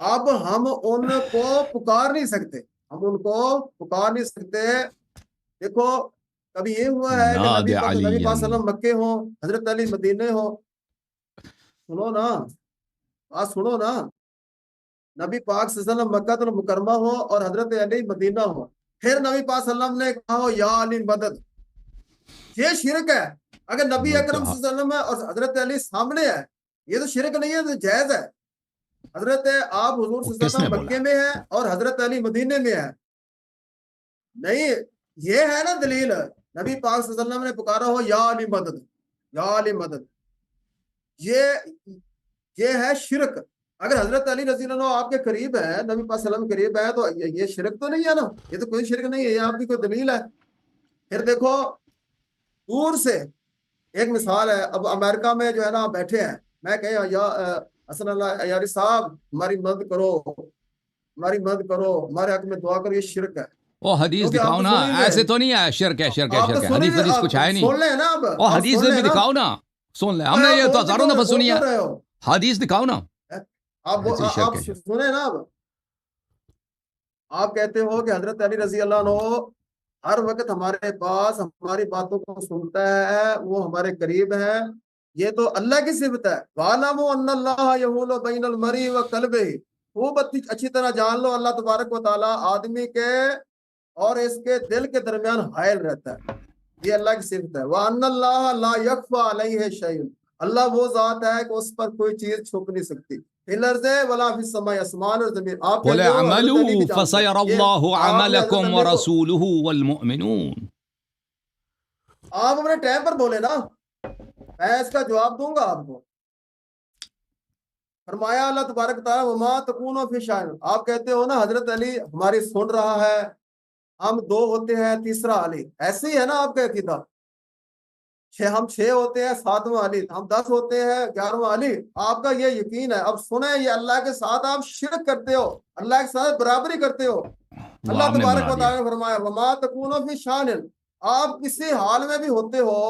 اب ہم ان کو پکار نہیں سکتے، ہم ان کو پکار نہیں سکتے۔ دیکھو کبھی یہ ہوا ہے کہ ناد نبی پاک صلی اللہ علیہ علی وسلم مکے ہوں، حضرت علی مدینے ہو، سنو نا، بات سنو نا، نبی پاک صلی اللہ علیہ وسلم مکہ المکرمہ ہو اور حضرت علی مدینہ ہو، پھر نبی پاک صلی اللہ علیہ وسلم نے کہا ہو یا علی مدد، یہ شرک ہے۔ اگر نبی اکرم صلی اللہ علیہ وسلم اور حضرت علی سامنے ہے، یہ تو شرک نہیں ہے، تو جائز ہے۔ حضرت آپ حضور صلی اللہ کس علیہ نے وسلم بولا؟ مکے میں ہے اور حضرت علی مدینے میں ہے، نہیں، یہ ہے نا دلیل، نبی پاک صلی اللہ علیہ وسلم نے پکارا ہو یا علی مدد، یا علی مدد، یہ ہے شرک۔ اگر حضرت علی رضی اللہ عنہ آپ کے قریب ہے، نبی پاک صلی اللہ علیہ وسلم قریب ہے، تو یہ شرک تو نہیں ہے نا، یہ تو کوئی شرک نہیں ہے، یہ آپ کی کوئی دلیل ہے۔ پھر دیکھو دور سے ایک مثال ہے، اب امریکہ میں جو ہے نا بیٹھے ہیں، میں کہے یا حسن اللہ یاری صاحب ہماری مدد کرو، ہماری مدد کرو، ہمارے حق میں دعا کرو، یہ شرک ہے، او حدیث کیونکہ آپ دکھاؤ تو نا، سن ہی لیں، ایسے تو نہیں ہے شرک ہے شرک ہے آپ تو شرک ہے، سن ہی حدیث لیں، حدیث آپ کچھ ہے نہیں۔ سن لیں نا، اب او آپ حدیث سن لیں بھی نا، دکھاؤ نا، سن لیں، ہم نے آپ یہ تو بول ہزاروں دفعہ سنی ہے، کیوں رہے ہو، حدیث دکھاؤ نا، ایسی شرک آپ ہے شرک۔ سنیں نا، اب آپ کہتے ہو کہ حضرت علی رضی اللہ عنہ ہر وقت ہمارے پاس ہماری باتوں کو سنتا ہے، وہ ہمارے قریب ہے، یہ تو اللہ کی صفت ہے۔ وَعَلَمُوا أَنَّ اللَّهَ يَحُولُ بَيْنَ الْمَرْءِ وَقَلْبِهِ، خوب اچھی طرح جان لو اللہ تبارک و تعالیٰ آدمی کے اور اس کے دل کے درمیان حائل رہتا ہے، یہ اللہ کی صفت ہے۔ وَأَنَّ اللَّهَ لَا يَخْفَىٰ عَلَيْهِ شَيْءٌ، اللہ وہ ذات ہے کہ اس پر کوئی چیز چھپ نہیں سکتی، فی الارض ولا فی السماء، آسمان اور زمین۔ آپ قل کہتے ہو حضرت علی اعملوا بھی جانتے فسيرى ہیں، یہ الله آپ نے حضرت عملكم علی کو، ورسوله والمؤمنون۔ آپ اپنے ٹائم پر بولے نا، میں اس کا جواب دوں گا آپ کو۔ فرمایا اللہ تبارک تعالیٰ وما تکون فی شأن، آپ کہتے ہو نا حضرت علی ہماری سن رہا ہے، ہم دو ہوتے ہیں تیسرا علی، ایسے ہی ہے نا آپ کا عقیدہ، ہم 6 ہوتے ہیں 7واں علی، ہم 10 ہوتے ہیں 11واں علی، آپ کا یہ یقین ہے۔ اب سنیں، یہ اللہ کے ساتھ آپ شرک کرتے ہو، اللہ کے ساتھ برابری کرتے ہو۔ وہ اللہ آپ نے تبارک بنا و دیا۔ تعالیٰ نے فرمایا وما تکون فی شأن، آپ کسی حال میں بھی ہوتے ہو،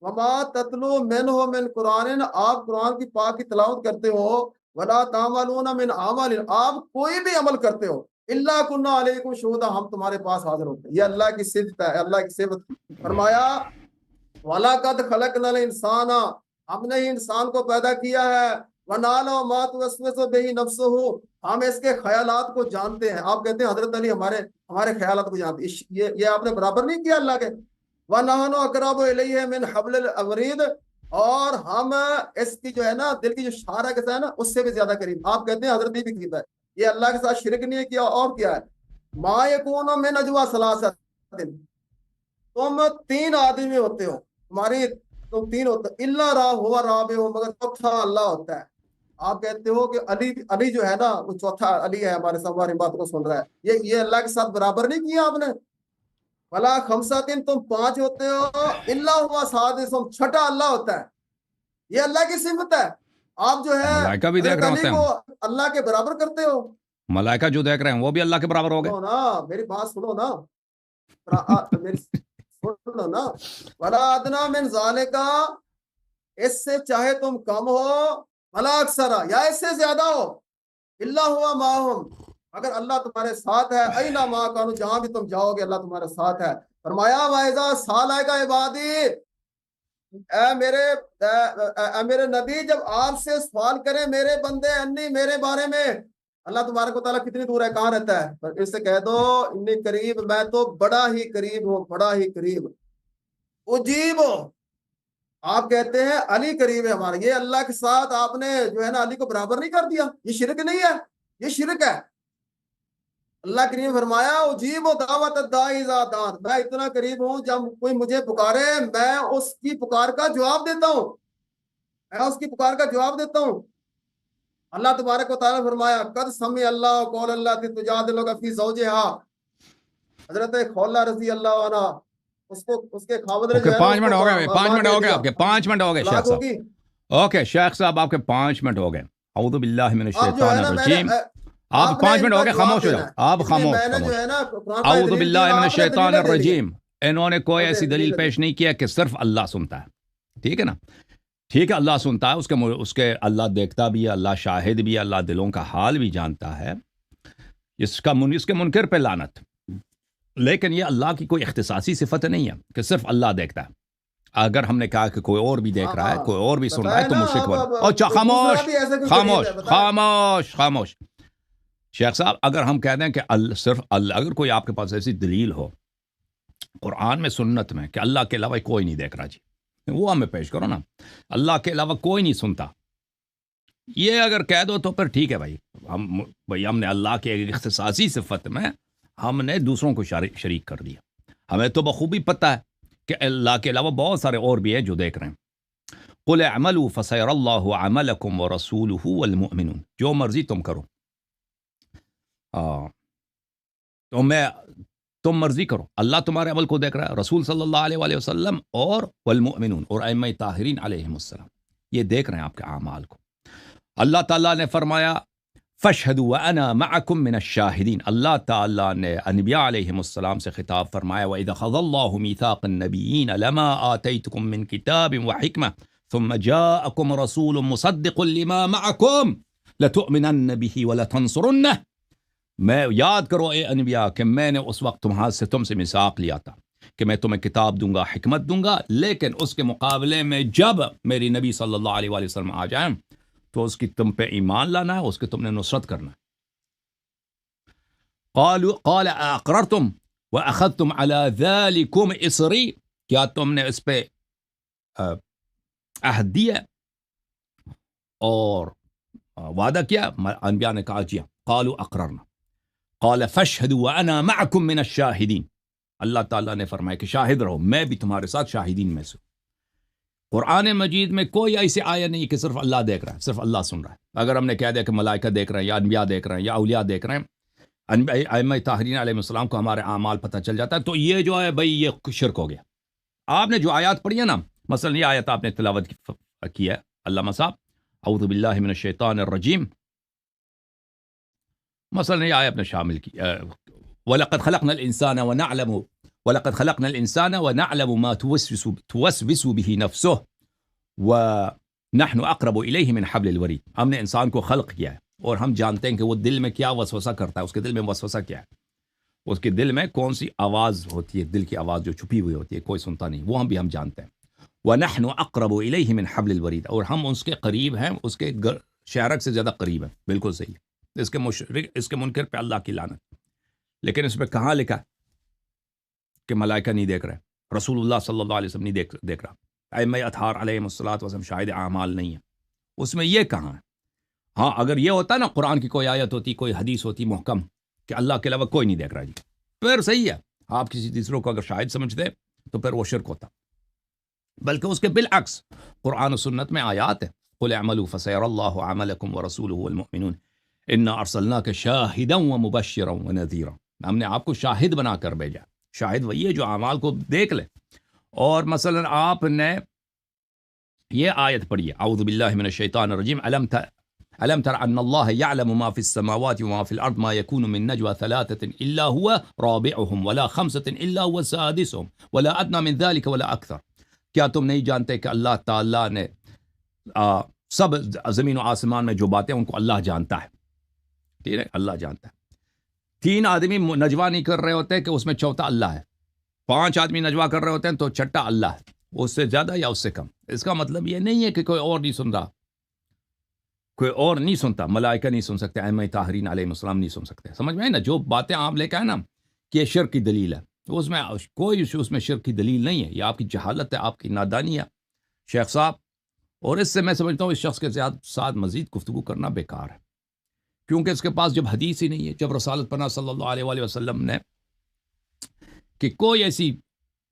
وما تتلو منہ من قرآن، آپ قرآن کی پاک کی تلاوت کرتے ہو، ولا تعملون من اعمال، آپ کوئی بھی عمل کرتے ہو، الا کنا علیکم شہودا، ہم تمہارے پاس حاضر ہوتے ہیں، یہ اللہ کی صفت ہے، اللہ کی صفت۔ فرمایا وَلَقَدْ خَلَقْنَا الْإِنسَانَ، ہم نے ہی انسان کو پیدا کیا ہے، وَنَعْلَمُ مَا تُوَسْوِسُ بِهِ نَفْسُهُ، ہم اس کے خیالات کو جانتے ہیں۔ آپ کہتے ہیں حضرت علی ہمارے خیالات کو جانتے ہیں، یہ آپ نے برابر نہیں کیا اللہ کے۔ وَنَحْنُ أَقْرَبُ إِلَيْهِ مِنْ حَبْلِ الْوَرِيدِ، اور ہم اس کی جو ہے نا دل کی جو شارہ کہتا ہے نا اس سے بھی زیادہ قریب۔ آپ کہتے ہیں حضرت بھی قریب ہے، یہ اللہ کے ساتھ شرک نہیں کیا، اور کیا ہے؟ مَا يَكُونُ مِنْ نَجْوَىٰ ثَلَاثَةٍ، تم 3 آدمی ہوتے ہو، تمہاری تم 3 ہوتے، اللہ را ہوا رابع ہو، مگر چوتھا اللہ ہوتا ہے۔ آپ کہتے ہو کہ علی جو ہے نا وہ چوتھا علی ہے، ہمارے ساتھ ہماری بات کو سن رہا ہے، یہ اللہ کے ساتھ برابر نہیں کیا آپ نے۔ بلا خمساتن، تم 5 ہوتے ہو، اللہ ہوا سادسہم، چھٹا اللہ ہوتا ہے، یہ اللہ کی صفت ہے۔ آپ جو ہے ملائکہ بھی دیکھ حضرت رہے علی ہوتے کو ہیں، اللہ کے برابر کرتے ہو۔ ملائکہ جو دیکھ رہے ہیں وہ بھی اللہ کے برابر ہو گئے۔ سنو نا میری بات، سنو نا میری سنو نا، ولا ادنا من ذالک، اس سے چاہے تم کم ہو، ولا اکثر، یا اس سے زیادہ ہو، اللہ ہوا معہم، اگر اللہ تمہارے ساتھ ہے، اینا ما کانوا، جہاں بھی تم جاؤ گے اللہ تمہارے ساتھ ہے۔ فرمایا وَإِذَا سَأَلَكَ عِبَادِي، اے میرے نبی جب آپ سے سوال کریں میرے بندے انی، میرے بارے میں، اللہ تبارک و تعالیٰ کتنی دور ہے، کہاں رہتا ہے، اس سے کہہ دو انی قریب، میں تو بڑا ہی قریب ہوں، بڑا ہی قریب، اجیب ہو۔ آپ کہتے ہیں علی قریب ہے ہمارا، یہ اللہ کے ساتھ آپ نے جو ہے نا علی کو برابر نہیں کر دیا، یہ شرک نہیں ہے، یہ شرک ہے۔ اللہ کریم فرمایا اجیب دعوت الداعی اذا دعان، میں اتنا قریب ہوں جب کوئی مجھے پکارے میں اس کی پکار کا جواب دیتا ہوں، میں اس کی پکار کا جواب دیتا ہوں۔ اللہ تبارک و تعالیٰ فرمایا قد سمع اللہ قول اللہ تجادلک فی زوجہا، حضرت خولہ رضی اللہ عنہ، اس کے خاوند نے اوکے، جو ہے نا 5 اس منٹ کو ہو گئے، 5 مار منٹ دے ہو گئے دیا، آپ کے، 5 منٹ ہو گئے شیخ طلاق صاحب۔ ہوگی۔ اوکے شیخ صاحب آپ کے 5 منٹ ہو گئے۔ اعوذ باللہ من اب جو الشیطان ہے نا الرجیم، آپ آپ نے 5 ان منٹ کا ہو گئے، جواب خاموش ہو دینا جاؤ، ہے، آپ اس لیے خاموش میں نے جو خاموش۔ ہے نا قرآن پاک اعوذ دلیل دی، باللہ من آپ نے الشیطان دلیلیں دے دی، الرجیم، انہوں نے کوئی آپ نے ایسی دلیل دلیلیں دی۔ پیش نہیں کیا کہ صرف اللہ سنتا ہے، ٹھیک ہے نا؟ ٹھیک ہے، اللہ سنتا ہے، اس کے اللہ دیکھتا بھی ہے، اللہ شاہد بھی ہے، اللہ دلوں کا حال بھی جانتا ہے. اس کے منکر پہ لعنت. لیکن یہ اللہ کی کوئی اختصاصی صفت نہیں ہے کہ صرف اللہ دیکھتا ہے. اگر ہم نے کہا کہ کوئی اور بھی دیکھ رہا ہے، کوئی اور بھی سن رہا ہے، تو مشرک بن. اچھا دوسرا بھی ایسا کوئی دلیل خاموش ہے، بتائیں. خاموش خاموش. شیخ صاحب، اگر ہم کہہ دیں کہ صرف اللہ، اگر کوئی آپ کے پاس ایسی دلیل ہو قرآن میں سنت میں کہ اللہ کے علاوہ کوئی نہیں دیکھ رہا جی، وہ ہمیں پیش کرو نا. اللہ کے علاوہ کوئی نہیں سنتا، یہ اگر کہہ دو تو پھر ٹھیک ہے بھائی. ہم نے اللہ کے ایک اختصاصی صفت میں ہم نے دوسروں کو شریک کر دیا. ہمیں تو بخوبی پتہ ہے کہ اللہ کے علاوہ بہت سارے اور بھی ہیں جو دیکھ رہے ہیں. قل اعملوا فسيرى الله عملكم ورسوله والمؤمنون. جو مرضی تم کرو، تم مرضی کرو، اللہ تمہارے عمل کو دیکھ رہا ہے، رسول صلی اللہ علیہ وآلہ وسلم اور والمؤمنون اور ائمہ طاہرین علیہم السلام، یہ دیکھ رہے ہیں آپ کے اعمال کو. اللہ تعالیٰ نے فرمایا فاشهدوا وانا معكم من الشاهدين. اللہ تعالیٰ نے انبیاء علیہم السلام سے خطاب فرمایا وَإِذَا خَذَ اللَّهُ مِيثَاقَ النَّبِيِّينَ لَمَا آتَيْتُكُم مِّن كِتَابٍ وَحِكْمَةٍ ثُمَّ جَاءَكُمْ رَسُولٌ مُصَدِّقٌ لِّمَا مَعَكُمْ لَتُؤْمِنَنَّ بِهِ وَلَتَنصُرُنَّهُ. میں یاد کرو اے انبیاء کہ میں نے اس وقت تم سے میثاق لیا تھا کہ میں تمہیں کتاب دوں گا، حکمت دوں گا، لیکن اس کے مقابلے میں جب میری نبی صلی اللہ علیہ وآلہ وسلم آ جائیں تو اس کی تم پہ ایمان لانا ہے، اس کی تم نے نصرت کرنا ہے. قال اقررتم واخذتم على ذلكم اصری. کیا تم نے اس پہ عہد دیا اور وعدہ کیا؟ انبیاء نے کہا جی. قالوا اقررنا. قال فاشهدوا وانا معكم من الشاهدين. اللہ تعالیٰ نے فرمایا کہ شاہد رہو، میں بھی تمہارے ساتھ شاہدین میں سے. قرآن مجید میں کوئی ایسی آیت نہیں کہ صرف اللہ دیکھ رہا ہے، صرف اللہ سن رہا ہے. اگر ہم نے کہہ دیا کہ ملائکہ دیکھ رہے ہیں یا انبیاء دیکھ رہے ہیں یا اولیاء دیکھ رہے ہیں، ائمہ طاہرین علیہ السلام کو ہمارے اعمال پتہ چل جاتا ہے، تو یہ جو ہے بھائی یہ شرک ہو گیا. آپ نے جو آیات پڑھی ہے نا، مثلا یہ آیت آپ نے تلاوت کی ہے، علامہ صاحب اعوذ باللہ من الشیطان الرجیم، مثلا یہ آیت نے شامل کی وَلَقَدْ خَلَقْنَا الْإِنسَانَ وَنَعْلَمُ مَا تُوَسْوِسُ بِهِ نَفْسُهُ وَنَحْنُ أَقْرَبُ إِلَيْهِ مِنْ حَبْلِ الْوَرِيدِ. ہم نے انسان کو خلق کیا ہے اور ہم جانتے ہیں کہ وہ دل میں کیا وسوسہ کرتا ہے، اس کے دل میں وسوسہ کیا ہے، اس کے دل میں کون سی آواز ہوتی ہے، دل کی آواز جو چھپی ہوئی ہوتی ہے، کوئی سنتا نہیں، وہ ہم جانتے ہیں. وَنَحْنُ أَقْرَبُ إِلَيْهِ مِنْ حَبْلِ الْوَرِيدِ. اور ہم اس کے قریب ہیں، اس کے شہرک سے زیادہ قریب ہیں. بالکل صحیح. اس کے منکر پہ اللہ کی لعنت. لیکن اس پہ کہاں لکھا کہ ملائکہ نہیں دیکھ رہے، رسول اللہ صلی اللہ علیہ وسلم نہیں دیکھ رہا، ائمہ اطہار علیہم الصلوۃ شاہد اعمال نہیں ہے، اس میں یہ کہاں ہے؟ ہاں اگر یہ ہوتا نا، قرآن کی کوئی آیت ہوتی، کوئی حدیث ہوتی محکم کہ اللہ کے علاوہ کوئی نہیں دیکھ رہا جی، پھر صحیح ہے. آپ کسی تیسروں کو اگر شاہد سمجھتے تو پھر وہ شرک ہوتا. بلکہ اس کے بالعکس قرآن و سنت میں آیات ہے قل اعملوا فسيرى الله عملكم ورسوله والمؤمنون انا ارسلناك شاهدا ومبشرا ونذيرا. ہم نے آپ کو شاہد بنا کر بھیجا. شاہد وہی ہے جو اعمال کو دیکھ لے. اور مثلا آپ نے یہ آیت پڑھی ہے اعوذ باللہ من الشیطان الرجیم الم تر ان اللہ یعلم ما فی السماوات وما فی الارض ما یکون من نجوى ثلاثة الا هو رابعهم ولا خمسة الا هو سادسهم ولا ادنى من ذلك ولا اکثر. کیا تم نہیں جانتے کہ اللہ تعالیٰ نے سب زمین و آسمان میں جو باتیں ان کو اللہ جانتا ہے. ٹھیک ہے، اللہ جانتا ہے. 3 آدمی نجوا نہیں کر رہے ہوتے کہ اس میں چوتھا اللہ ہے. 5 آدمی نجوا کر رہے ہوتے ہیں تو چھٹا اللہ ہے، اس سے زیادہ یا اس سے کم. اس کا مطلب یہ نہیں ہے کہ کوئی اور نہیں سن رہا، کوئی اور نہیں سنتا. ملائکہ نہیں سن سکتے، ائمہ طاہرین علیہ السلام نہیں سن سکتے. سمجھ میں آئی نا؟ جو باتیں آپ لے کے آئے نا کہ یہ شرک کی دلیل ہے، اس میں کوئی اس میں شرک کی دلیل نہیں ہے. یہ آپ کی جہالت ہے، آپ کی نادانی ہے شیخ صاحب. اور اس سے میں سمجھتا ہوں اس شخص کے ساتھ مزید گفتگو کرنا بیکار ہے، کیونکہ اس کے پاس جب حدیث ہی نہیں ہے، جب رسالت پناہ صلی اللہ علیہ وآلہ وسلم نے کہ کوئی ایسی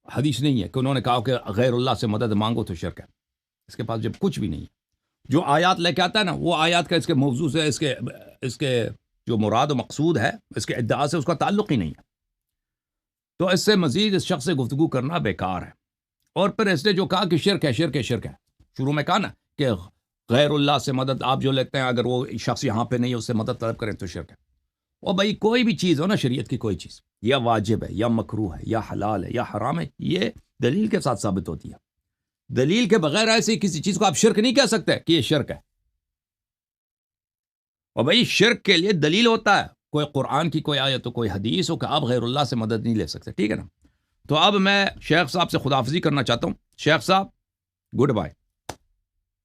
حدیث نہیں ہے کہ انہوں نے کہا کہ غیر اللہ سے مدد مانگو تو شرک ہے. اس کے پاس جب کچھ بھی نہیں ہے، جو آیات لے کے آتا ہے نا، وہ آیات کا اس کے موضوع سے اس کے جو مراد و مقصود ہے، اس کے ادعا سے اس کا تعلق ہی نہیں ہے. تو اس سے مزید اس شخص سے گفتگو کرنا بیکار ہے. اور پھر اس نے جو کہا کہ شرک ہے، شرک ہے، شرک ہے، شروع میں کہا نا کہ غیر اللہ سے مدد آپ جو لیتے ہیں، اگر وہ شخص یہاں پہ نہیں ہے اس سے مدد طلب کریں تو شرک ہے. اور بھائی کوئی بھی چیز ہو نا، شریعت کی کوئی چیز یا واجب ہے یا مکروہ ہے یا حلال ہے یا حرام ہے، یہ دلیل کے ساتھ ثابت ہوتی ہے. دلیل کے بغیر ایسی کسی چیز کو آپ شرک نہیں کہہ سکتے کہ یہ شرک ہے. اور بھائی شرک کے لیے دلیل ہوتا ہے, کوئی قرآن کی کوئی آیت ہو, کوئی حدیث ہو کہ آپ غیر اللہ سے مدد نہیں لے سکتے. ٹھیک ہے نا. تو اب میں شیخ صاحب سے خداحافظی کرنا چاہتا ہوں. شیخ صاحب گڈ بائے,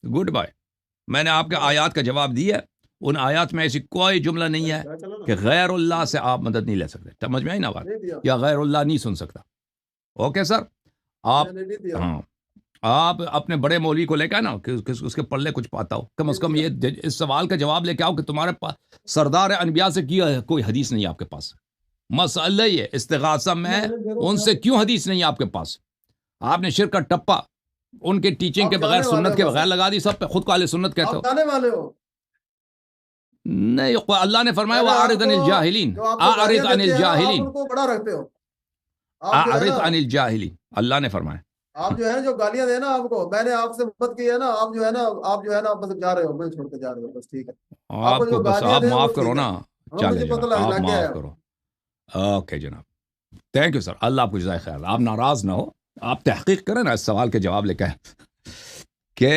گڈ بائے. میں نے آپ کے آیات کا جواب دیا. ان آیات میں ایسی کوئی جملہ نہیں ہے کہ غیر اللہ سے آپ مدد نہیں لے سکتے. سمجھ میں آئی نا بات, یا غیر اللہ نہیں سن سکتا. اوکے سر, آپ ہاں آپ اپنے بڑے مولوی کو لے کے نا کہ اس کے پلے کچھ پاتا ہو, کم از کم یہ اس سوال کا جواب لے کے آؤ کہ تمہارے پاس سردار انبیاء سے کیا کوئی حدیث نہیں آپ کے پاس. مسئلہ یہ استغاثہ میں ان سے کیوں حدیث نہیں آپ کے پاس. آپ نے شرک کا ٹپا ان کے ٹیچنگ کے بغیر, سنت کے بغیر لگا دی سب پہ. خود کو اہل سنت کہتے ہو. نہیں, اللہ نے فرمایا وَأَعْرِضْ عَنِ الْجَاهِلِينَ, اعرض عن الجاہلین, بڑا رکھتے ہو اعرض عن الجاہلین, اللہ نے فرمایا. آپ جو ہے جو گالیاں دیں نا آپ کو, میں نے آپ سے محبت کی ہے نا, آپ جو ہے نا بس جا رہے ہو, مجھے چھوڑ کے جا رہے ہو, بس ٹھیک ہے. آپ کو بس آپ معاف کرو نا. چلے مجھے پتہ جناب, آپ لگ گیا معاف کرو. اوکے جناب, تھینک یو سر. اللہ آپ کو جزائے خیر. آپ ناراض نہ ہو, آپ تحقیق کریں نا اس سوال کے جواب لے کے کہ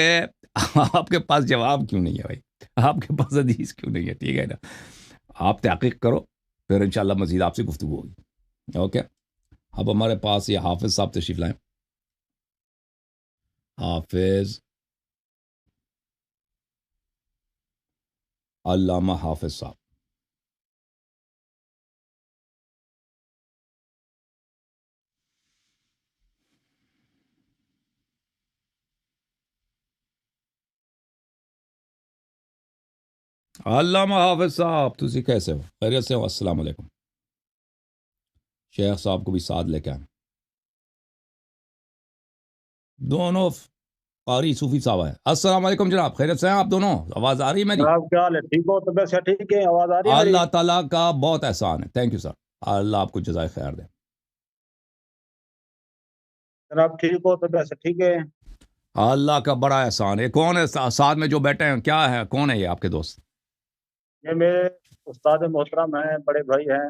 آپ کے پاس جواب کیوں نہیں ہے بھائی, آپ کے پاس حدیث کیوں نہیں ہے. ٹھیک ہے نا, آپ تحقیق کرو, پھر انشاءاللہ مزید آپ سے گفتگو ہوگی. اوکے, اب ہمارے پاس یہ حافظ صاحب تشریف لائیں. حافظ, علامہ حافظ صاحب. علامہ حافظ صاحب تسی کیسے ہو, خیریت سے ہو؟ السلام علیکم. شیخ صاحب کو بھی ساتھ لے کے آئیں. دونوں قاری صوفی صاحب ہیں. السلام علیکم جناب, خیریت سے ہیں آپ دونوں؟ آواز آ رہی ہے میری؟ جناب کیا حال ہے, ٹھیک ہو؟ طبیعت سے ٹھیک ہے, آواز آ رہی ہے میری؟ اللہ تعالیٰ کا بہت احسان ہے. تھینک یو سر, اللہ آپ کو جزائے خیر دے. جناب ٹھیک ہو؟ طبیعت سے ٹھیک ہے؟ اللہ کا بڑا احسان ہے. کون ہے ساتھ میں جو بیٹھے ہیں, کیا ہے, کون ہے یہ آپ کے دوست؟ یہ میرے استاد محترم ہیں, بڑے بھائی ہیں.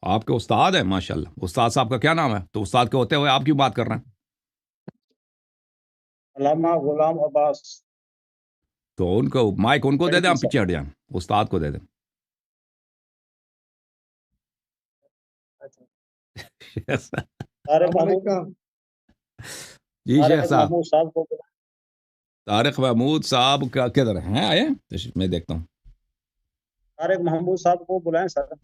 آپ کے استاد ہیں؟ ماشاءاللہ. استاد صاحب کا کیا نام ہے؟ تو استاد کے ہوتے ہوئے آپ کیوں بات کر رہے ہیں؟ علامہ غلام عباس. تو ان کو مائک ان کو دے دیں, آپ پیچھے ہٹ جائیں, استاد کو دے دیں. طارق محمود جی شیخ صاحب, صاحب کو طارق محمود صاحب کا کدھر ہیں, آئے میں دیکھتا ہوں. طارق محمود صاحب کو بلائیں سر.